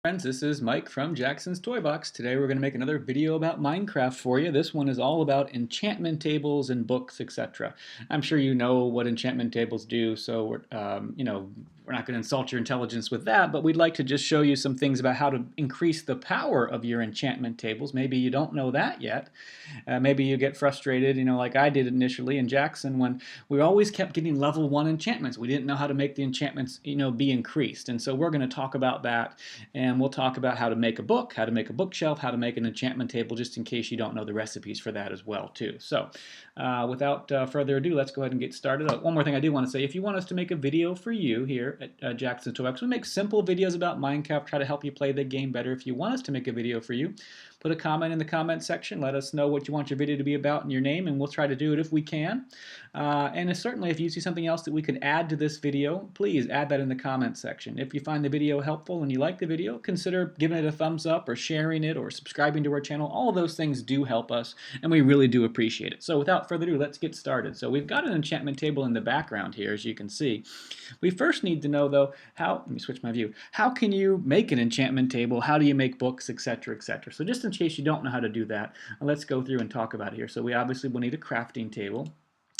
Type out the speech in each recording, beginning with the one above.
Friends, this is Mike from Jackson's Toy Box. Today we're going to make another video about Minecraft for you. This one is all about enchantment tables and books, etc. I'm sure you know what enchantment tables do, so we're not going to insult your intelligence with that, but we'd like to just show you some things about how to increase the power of your enchantment tables. Maybe you don't know that yet. Maybe you get frustrated, like I did initially in Jackson when we always kept getting level 1 enchantments. We didn't know how to make the enchantments, be increased. And so we're going to talk about that, and we'll talk about how to make a book, how to make a bookshelf, how to make an enchantment table, just in case you don't know the recipes for that as well, too. So without further ado, let's go ahead and get started. One more thing I do want to say, if you want us to make a video for you here at Jackson's Toy Box, we make simple videos about Minecraft, try to help you play the game better. If you want us to make a video for you, put a comment in the comment section. Let us know what you want your video to be about and your name, and we'll try to do it if we can. And certainly, if you see something else that we could add to this video, please add that in the comment section. If you find the video helpful and you like the video, consider giving it a thumbs up or sharing it or subscribing to our channel. All of those things do help us, and we really do appreciate it. So without further ado, let's get started. So we've got an enchantment table in the background here, as you can see. We first need to know, though, let me switch my view. How can you make an enchantment table? How do you make books, etc., etc.? So just in case you don't know how to do that, let's go through and talk about it here. So we obviously will need a crafting table.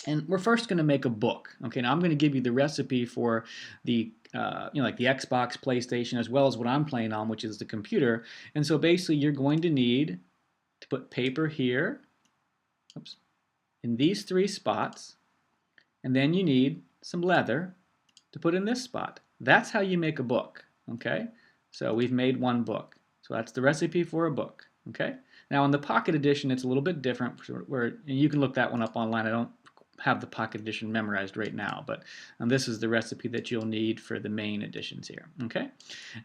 And we're first going to make a book. Okay, now I'm going to give you the recipe for the, like the Xbox, PlayStation, as well as what I'm playing on, which is the computer. And so basically you're going to need to put paper here, oops, in these 3 spots, and then you need some leather to put in this spot. That's how you make a book, okay? So we've made one book. So that's the recipe for a book, okay? Now in the Pocket Edition, it's a little bit different, and you can look that one up online. I don't have the Pocket Edition memorized right now, but this is the recipe that you'll need for the main editions here, okay?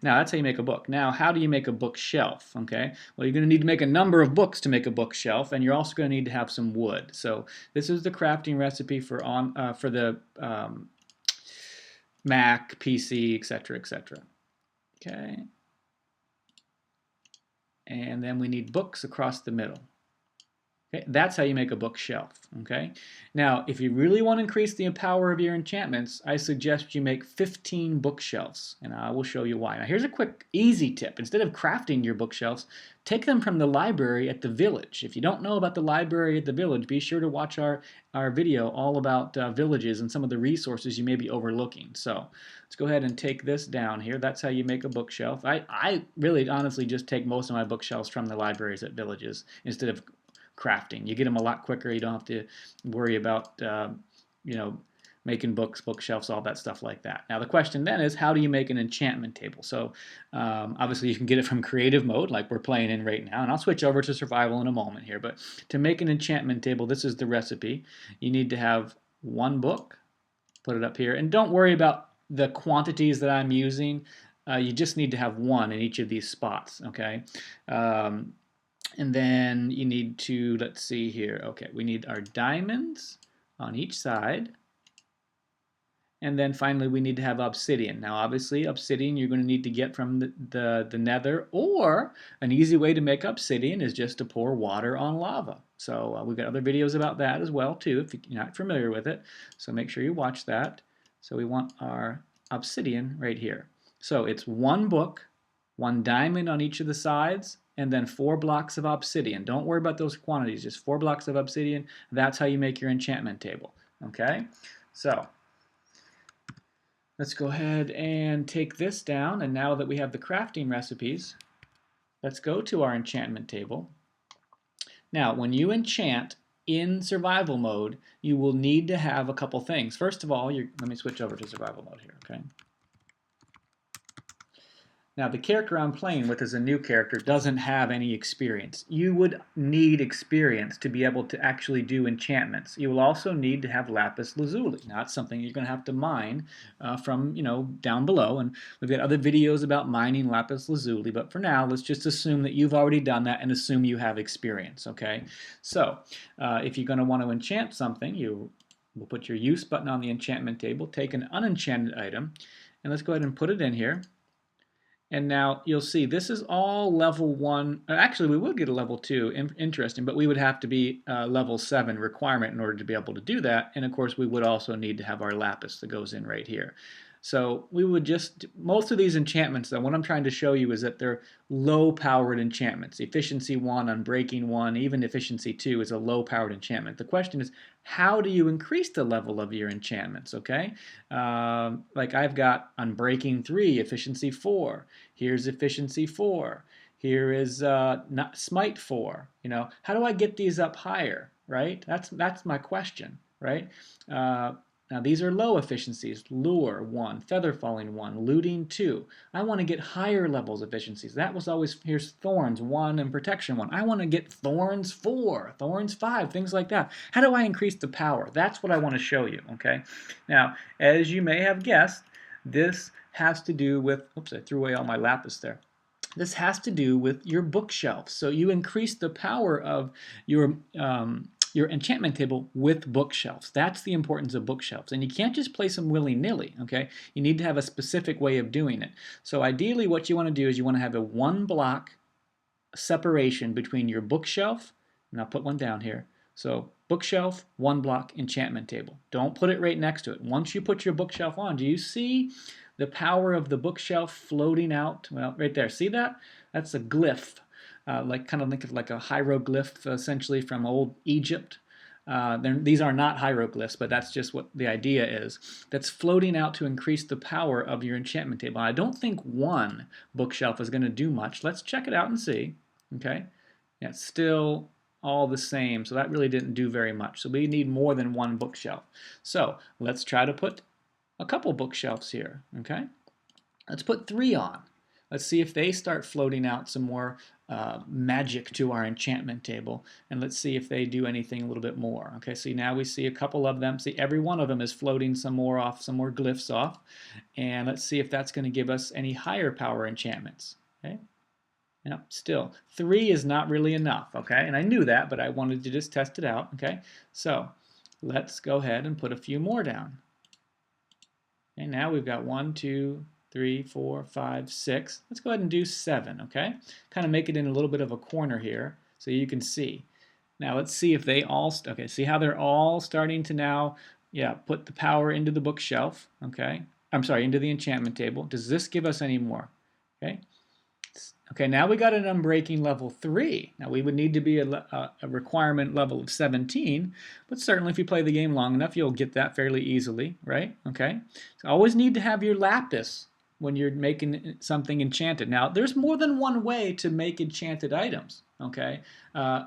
Now that's how you make a book. Now how do you make a bookshelf, okay? Well, you're going to need to make a number of books to make a bookshelf, and you're also going to need to have some wood. So this is the crafting recipe for the Mac, PC, etc., etc. Okay. And then we need books across the middle. Okay, that's how you make a bookshelf. Okay. Now, if you really want to increase the power of your enchantments, I suggest you make 15 bookshelves, and I will show you why. Now, here's a quick, easy tip. Instead of crafting your bookshelves, take them from the library at the village. If you don't know about the library at the village, be sure to watch our video all about villages and some of the resources you may be overlooking. So let's go ahead and take this down here. That's how you make a bookshelf. I really honestly just take most of my bookshelves from the libraries at villages instead of crafting. You get them a lot quicker. You don't have to worry about making bookshelves, all that stuff like that. Now the question then is, how do you make an enchantment table? So obviously you can get it from creative mode like we're playing in right now, and I'll switch over to survival in a moment here. But to make an enchantment table, this is the recipe. You need to have 1 book, put it up here, and don't worry about the quantities that I'm using. You just need to have 1 in each of these spots, okay? And then you need to, let's see here, okay, we need our diamonds on each side. And then finally we need to have obsidian. Now obviously obsidian you're going to need to get from the nether, or an easy way to make obsidian is just to pour water on lava. So we've got other videos about that as well too, if you're not familiar with it. So make sure you watch that. So we want our obsidian right here. So it's 1 book, 1 diamond on each of the sides, and then 4 blocks of obsidian. Don't worry about those quantities, just 4 blocks of obsidian. That's how you make your enchantment table, okay? So let's go ahead and take this down, and now that we have the crafting recipes, let's go to our enchantment table. Now, when you enchant in survival mode, you will need to have a couple things. First of all, let me switch over to survival mode here, okay? Now, the character I'm playing with is a new character, doesn't have any experience. You would need experience to be able to actually do enchantments. You will also need to have lapis lazuli. Now, that's something you're going to have to mine from, down below. And we've got other videos about mining lapis lazuli. But for now, let's just assume that you've already done that and assume you have experience, okay? So, if you're going to want to enchant something, you will put your use button on the enchantment table, take an unenchanted item, and let's go ahead and put it in here. And now you'll see this is all level 1. Actually, we would get a level 2, interesting, but we would have to be level 7 requirement in order to be able to do that. And of course, we would also need to have our lapis that goes in right here. So we would just, most of these enchantments though, what I'm trying to show you is that they're low powered enchantments. Efficiency 1, Unbreaking 1, even Efficiency 2 is a low powered enchantment. The question is, how do you increase the level of your enchantments, okay? Like I've got Unbreaking 3, Efficiency 4. Here's Efficiency 4. Here is not Smite 4. You know, how do I get these up higher, right? That's my question, right? Uh, Now these are low efficiencies. Lure 1, Feather Falling 1, Looting 2. I want to get higher levels of efficiencies. That was always, here's Thorns 1 and Protection 1. I want to get Thorns 4, Thorns 5, things like that. How do I increase the power? That's what I want to show you, okay? Now, as you may have guessed, this has to do with, oops, I threw away all my lapis there. This has to do with your bookshelf. So you increase the power of your enchantment table with bookshelves. That's the importance of bookshelves. And you can't just place them willy-nilly, okay? You need to have a specific way of doing it. So ideally what you want to do is you want to have a 1 block separation between your bookshelf, and I'll put one down here. So bookshelf, 1 block, enchantment table. Don't put it right next to it. Once you put your bookshelf on, do you see the power of the bookshelf floating out? Well, right there. See that? That's a glyph. Like kind of think of like a hieroglyph essentially from old Egypt. These are not hieroglyphs, but that's just what the idea is. That's floating out to increase the power of your enchantment table. I don't think 1 bookshelf is going to do much. Let's check it out and see. Okay, yeah, it's still all the same, so that really didn't do very much. So we need more than 1 bookshelf. So let's try to put a couple bookshelves here. Okay, let's put 3 on. Let's see if they start floating out some more magic to our enchantment table, and let's see if they do anything a little bit more. Okay, so now we see a couple of them. See, every one of them is floating some more off, some more glyphs off, and let's see if that's going to give us any higher power enchantments. Okay. Yep, still, 3 is not really enough, okay? And I knew that, but I wanted to just test it out, okay? So let's go ahead and put a few more down. And now we've got 1, 2, 3, 4, 5, 6. Let's go ahead and do 7, okay? Kind of make it in a little bit of a corner here so you can see. Now let's see if they all, okay, see how they're all starting to now, yeah, put the power into the bookshelf, okay? I'm sorry, into the enchantment table. Does this give us any more? Okay. Okay, now we got an unbreaking level 3. Now we would need to be a requirement level of 17, but certainly if you play the game long enough, you'll get that fairly easily, right? Okay, so always need to have your lapis when you're making something enchanted. Now, there's more than one way to make enchanted items, okay?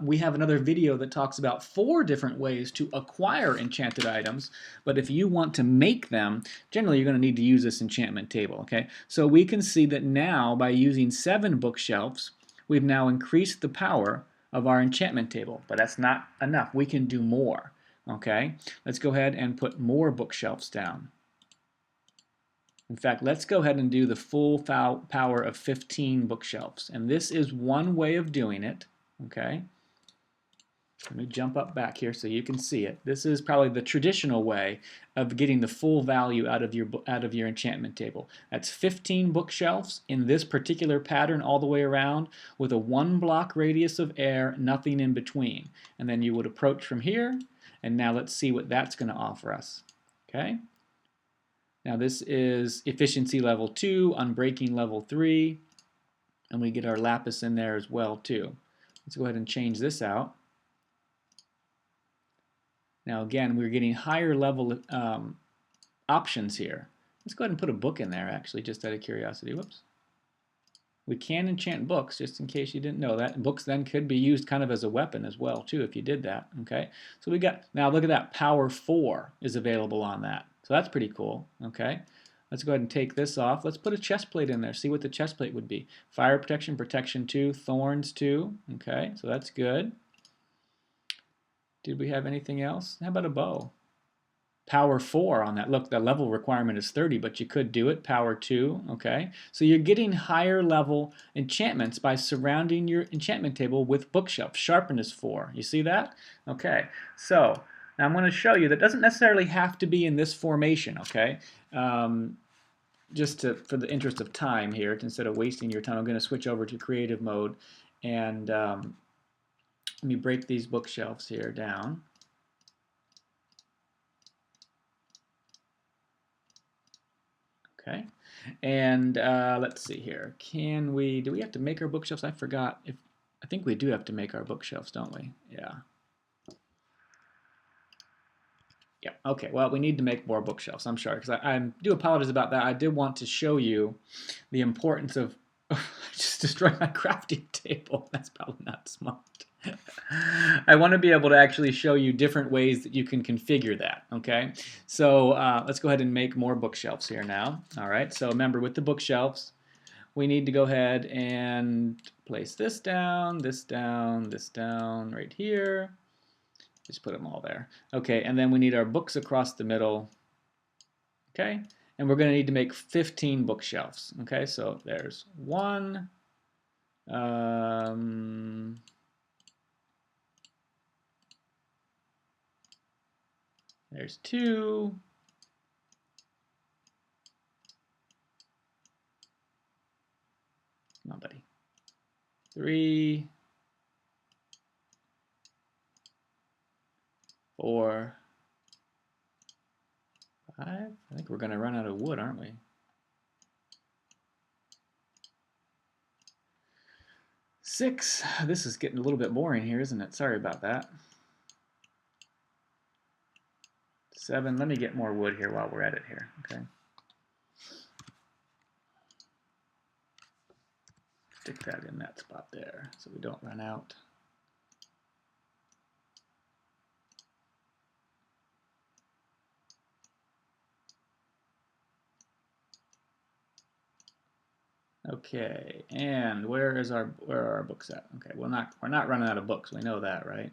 We have another video that talks about 4 different ways to acquire enchanted items, but if you want to make them, generally you're going to need to use this enchantment table, okay? So we can see that now by using 7 bookshelves, we've now increased the power of our enchantment table, but that's not enough. We can do more, okay? Let's go ahead and put more bookshelves down. In fact, let's go ahead and do the full power of 15 bookshelves. And this is one way of doing it, okay? Let me jump up back here so you can see it. This is probably the traditional way of getting the full value out of your enchantment table. That's 15 bookshelves in this particular pattern all the way around with a 1 block radius of air, nothing in between. And then you would approach from here, and now let's see what that's going to offer us, okay? Now this is efficiency level 2, unbreaking level 3, and we get our lapis in there as well too. Let's go ahead and change this out. Now again, we're getting higher level options here. Let's go ahead and put a book in there actually, just out of curiosity. Whoops. We can enchant books, just in case you didn't know that. Books then could be used kind of as a weapon as well too if you did that, okay? So we got, now look at that, power 4 is available on that. So that's pretty cool, okay? Let's go ahead and take this off. Let's put a chest plate in there, see what the chest plate would be. Fire protection, protection 2, thorns 2, okay, so that's good. Did we have anything else? How about a bow? Power 4 on that. Look, the level requirement is 30, but you could do it. Power 2, okay? So you're getting higher level enchantments by surrounding your enchantment table with bookshelves. Sharpness 4. You see that? Okay, so now I'm going to show you that doesn't necessarily have to be in this formation, okay? Just for the interest of time here, instead of wasting your time, I'm going to switch over to creative mode, and let me break these bookshelves here down. Okay, and let's see here. Do we have to make our bookshelves? I forgot. I think we do have to make our bookshelves, don't we? Yeah. Yeah. Okay. Well, we need to make more bookshelves. I'm sorry, because I do apologize about that. I did want to show you the importance of I just destroyed my crafting table. That's probably not smart. I want to be able to actually show you different ways that you can configure that, okay? So let's go ahead and make more bookshelves here now. All right, so remember with the bookshelves, we need to go ahead and place this down, this down, this down right here. Just put them all there. Okay, and then we need our books across the middle, okay? And we're going to need to make 15 bookshelves, okay? So there's one, there's two, come on, buddy, three, 4, 5. I think we're going to run out of wood, aren't we? 6. This is getting a little bit boring here, isn't it? Sorry about that. 7. Let me get more wood here while we're at it here. Okay. Stick that in that spot there so we don't run out. Okay, and where are our books at? Okay, we're not running out of books. We know that, right?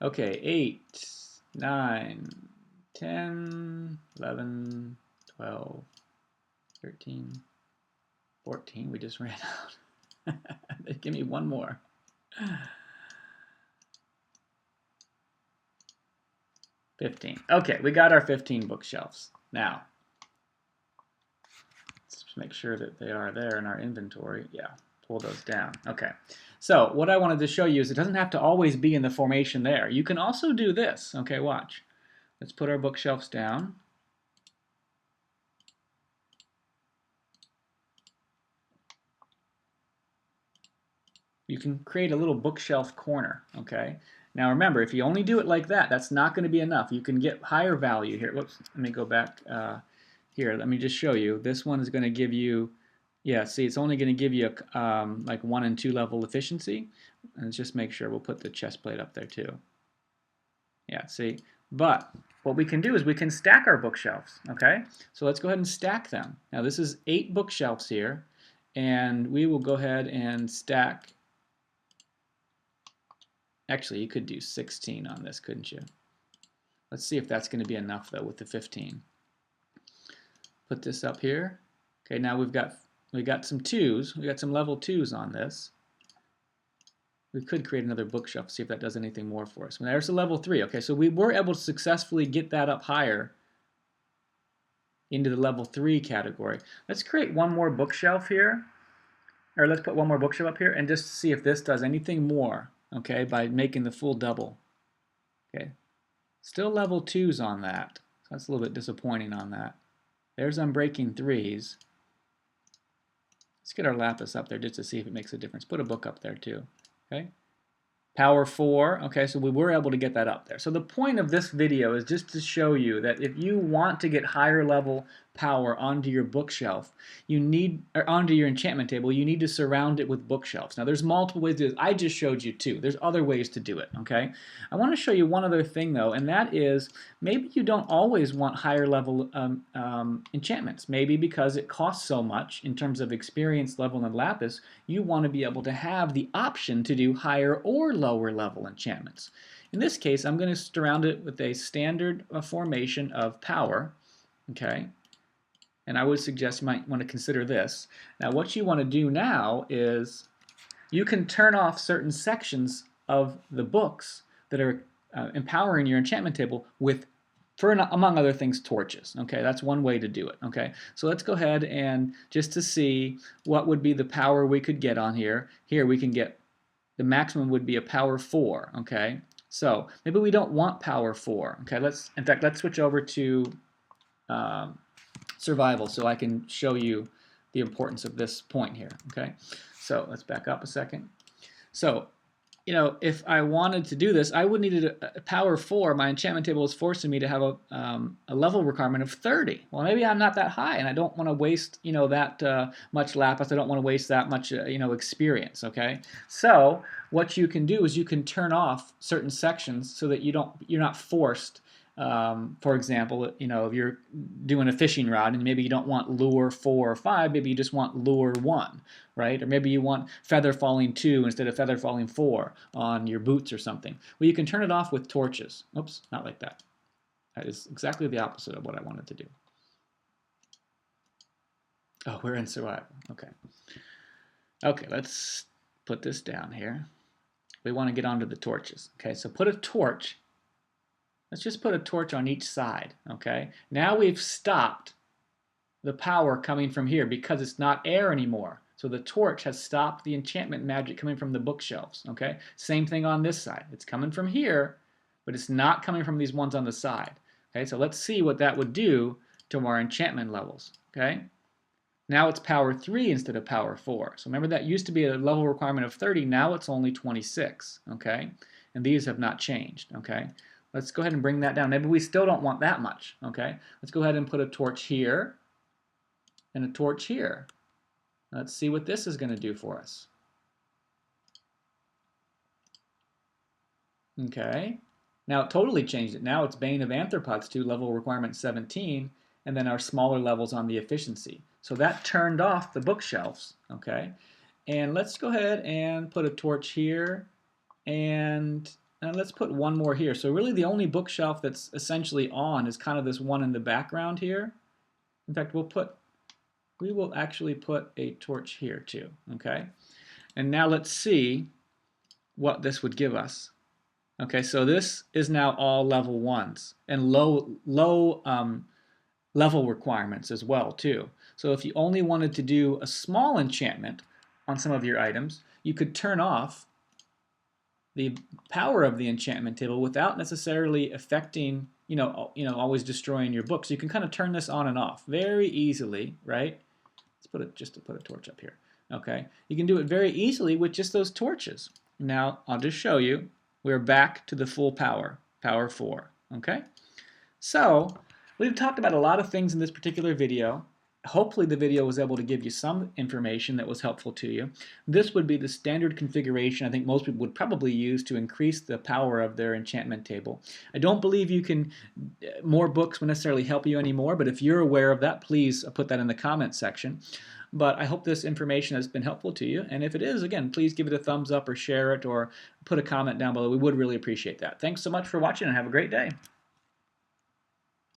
Okay, 8, 9, 10, 11, 12, 13, 14. We just ran out. Give me one more. 15. Okay, we got our 15 bookshelves. Now, let's just make sure that they are there in our inventory. Yeah, pull those down. Okay, so what I wanted to show you is it doesn't have to always be in the formation there. You can also do this. Okay, watch. Let's put our bookshelves down. You can create a little bookshelf corner, okay? Now remember, if you only do it like that, that's not going to be enough. You can get higher value here. Whoops, let me go back here. Let me just show you. This one is going to give you, yeah, see, it's only going to give you like 1 and 2 level efficiency. And let's just make sure we'll put the chest plate up there too. Yeah, see? But what we can do is we can stack our bookshelves, okay? So let's go ahead and stack them. Now this is 8 bookshelves here, and we will go ahead and stack. Actually, you could do 16 on this, couldn't you? Let's see if that's going to be enough, though, with the 15. Put this up here. Okay, now we got some 2s. We got some level 2s on this. We could create another bookshelf, see if that does anything more for us. Well, there's a level 3. Okay, so we were able to successfully get that up higher into the level 3 category. Let's create one more bookshelf here. Or let's put one more bookshelf up here and just see if this does anything more, okay, by making the full double. Okay, still level 2s on that. So that's a little bit disappointing on that. There's Unbreaking 3s. Let's get our lapis up there just to see if it makes a difference. Put a book up there too. Okay. Power 4, okay, so we were able to get that up there. So the point of this video is just to show you that if you want to get higher level power onto your bookshelf, or onto your enchantment table, you need to surround it with bookshelves. Now there's multiple ways to do this. I just showed you 2. There's other ways to do it, okay? I want to show you one other thing though, and that is maybe you don't always want higher level enchantments. Maybe because it costs so much in terms of experience level and lapis, you want to be able to have the option to do higher or lower level enchantments. In this case, I'm going to surround it with a standard formation of power, okay? And I would suggest you might want to consider this. Now what you want to do now is you can turn off certain sections of the books that are empowering your enchantment table with, among other things, torches. Okay, that's one way to do it. Okay, so let's go ahead and just to see what would be the power we could get on here. Here we can get, the maximum would be a power 4. Okay, so maybe we don't want power 4. Okay, let's switch over to survival, so I can show you the importance of this point here. Okay, so let's back up a second. So, if I wanted to do this, I would need a power 4. My enchantment table is forcing me to have a level requirement of 30. Well, maybe I'm not that high, and I don't want to waste that much lapis. I don't want to waste that much experience. Okay, so what you can do is you can turn off certain sections so that you're not forced. For example, if you're doing a fishing rod and maybe you don't want lure 4 or 5, maybe you just want lure 1, right? Or maybe you want feather falling 2 instead of feather falling 4 on your boots or something. Well, you can turn it off with torches. Oops, not like that. That is exactly the opposite of what I wanted to do. Oh, we're in survival. Okay. Okay, let's put this down here. We want to get onto the torches. Okay, so put a torch. Let's just put a torch on each side, okay? Now we've stopped the power coming from here because it's not air anymore. So the torch has stopped the enchantment magic coming from the bookshelves, okay? Same thing on this side. It's coming from here, but it's not coming from these ones on the side. Okay, so let's see what that would do to our enchantment levels, okay? Now it's power 3 instead of power 4. So remember that used to be a level requirement of 30, now it's only 26, okay? And these have not changed, okay? Let's go ahead and bring that down. Maybe we still don't want that much, okay? Let's go ahead and put a torch here and a torch here. Let's see what this is going to do for us. Okay, now it totally changed it. Now it's Bane of Arthropods 2, level requirement 17, and then our smaller levels on the efficiency. So that turned off the bookshelves, okay? And let's go ahead and put a torch here, and let's put one more here. So really the only bookshelf that's essentially on is kind of this one in the background here. In fact, we will actually put a torch here too, okay? And now let's see what this would give us. Okay, so this is now all level 1s and low level requirements as well too. So if you only wanted to do a small enchantment on some of your items, you could turn off the power of the enchantment table without necessarily affecting, always destroying your book. So you can kind of turn this on and off very easily, right? Let's put a torch up here. Okay, you can do it very easily with just those torches. Now I'll just show you. We're back to the full power, power 4. Okay, so we've talked about a lot of things in this particular video. Hopefully the video was able to give you some information that was helpful to you. This would be the standard configuration I think most people would probably use to increase the power of their enchantment table. I don't believe more books will necessarily help you anymore, but if you're aware of that, please put that in the comments section. But I hope this information has been helpful to you, and if it is, again, please give it a thumbs up or share it or put a comment down below. We would really appreciate that. Thanks so much for watching and have a great day.